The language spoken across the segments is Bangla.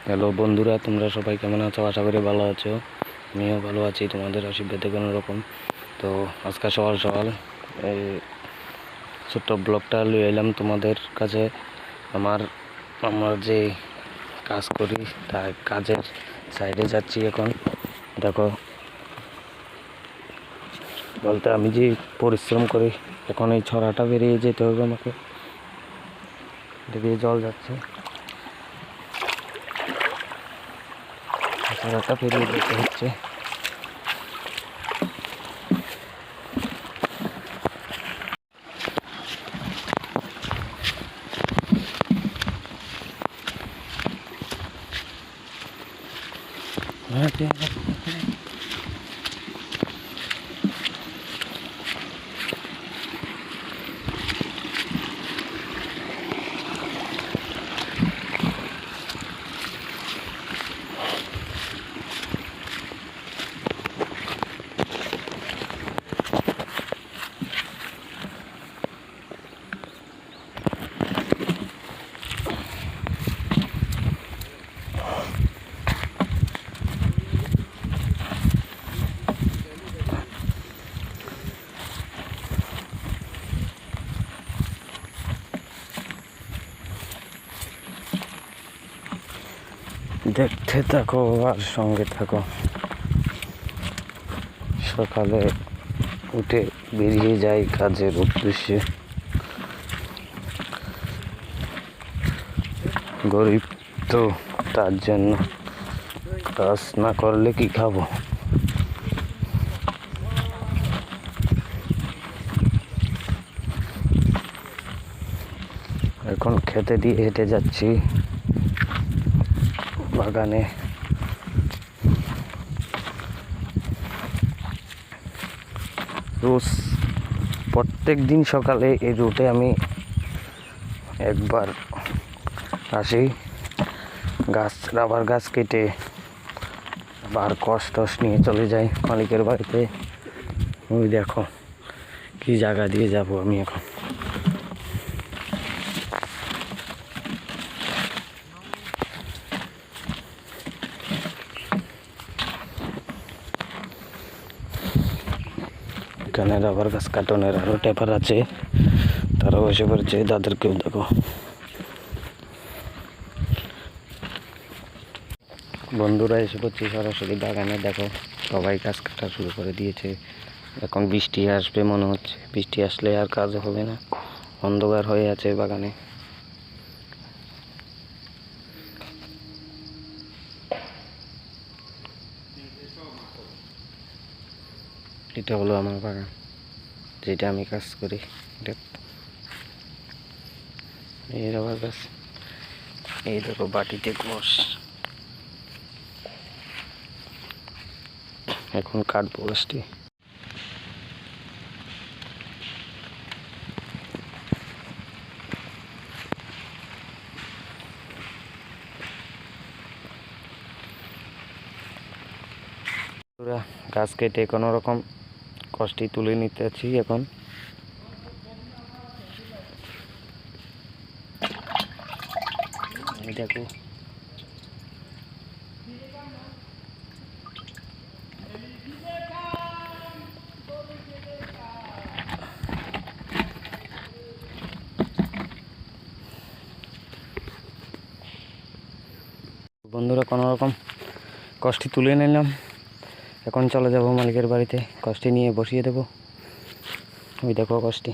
হ্যালো বন্ধুরা, তোমরা সবাই কেমন আছো? আশা করি ভালো আছো। আমিও ভালো আছি তোমাদের আশীর্বাদে কোনো রকম। তো আজকে সকাল সকাল এই ছোট্ট ব্লগটা লিয়ে এলাম তোমাদের কাছে। আমার যে কাজ করি তার কাজের সাইডে যাচ্ছি এখন। দেখো, বলতে আমি যে পরিশ্রম করি, এখন এই ছড়াটা বেরিয়ে যেতে হবে আমাকে। এটা দিয়ে জল যাচ্ছে, ছড়াটা বেরিয়ে যেতে হচ্ছে। দেখতে থাকো আর সঙ্গে থাকো। সকালে উঠে বেরিয়ে যাই কাজের উদ্দেশ্যে। গরিব তো, তার জন্য কাজ না করলে কি খাবো। এখন খেতে দিয়ে হেঁটে যাচ্ছি বাগানে। রোজ প্রত্যেক দিন সকালে এই রুটে আমি একবার আসি। রাবার গাছ কেটে আবার কষ্ট নিয়ে চলে যাই মালিকের বাড়িতে। ওই দেখো কি জায়গা দিয়ে যাব আমি এখন। এখানে রাবার গাছ কাটনের আরো টেপার আছে, তারাও এসে পড়ছে, তাদেরকেও দেখো। বন্ধুরা এসে পড়ছে সরাসরি বাগানে। দেখো সবাই গাছ কাটা শুরু করে দিয়েছে। এখন বৃষ্টি আসবে মনে হচ্ছে, বৃষ্টি আসলে আর কাজ হবে না, অন্ধকার হয়ে আছে বাগানে। এটা হলো আমার বাগান, যেটা আমি কাজ করি। এই রাবার গাছ, এই দেখো বাটিতে কোষ। এখন কাটবো গাছটি। গাছ কেটে কোনো রকম কষ্টি তুলে নিতেছি এখন। দেখো বন্ধুরা, কোনো রকম কষ্টি তুলে নিলাম। এখন চলে যাব মালিকের বাড়িতে, কষ্টি নিয়ে বসিয়ে দেব। ওই দেখো কষ্টি।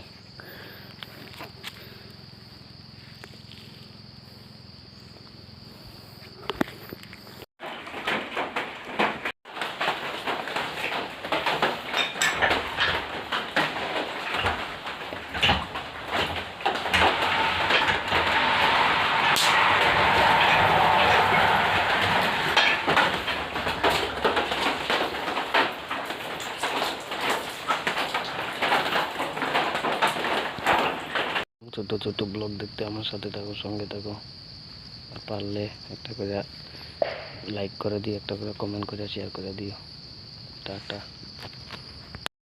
ছোট ছোট ব্লগ দেখতে আমার সাথে থাকো, সঙ্গে থাকো। আর পারলে একটা করে লাইক করে দিও, একটা করে কমেন্ট করে শেয়ার করে দিও। টাটা।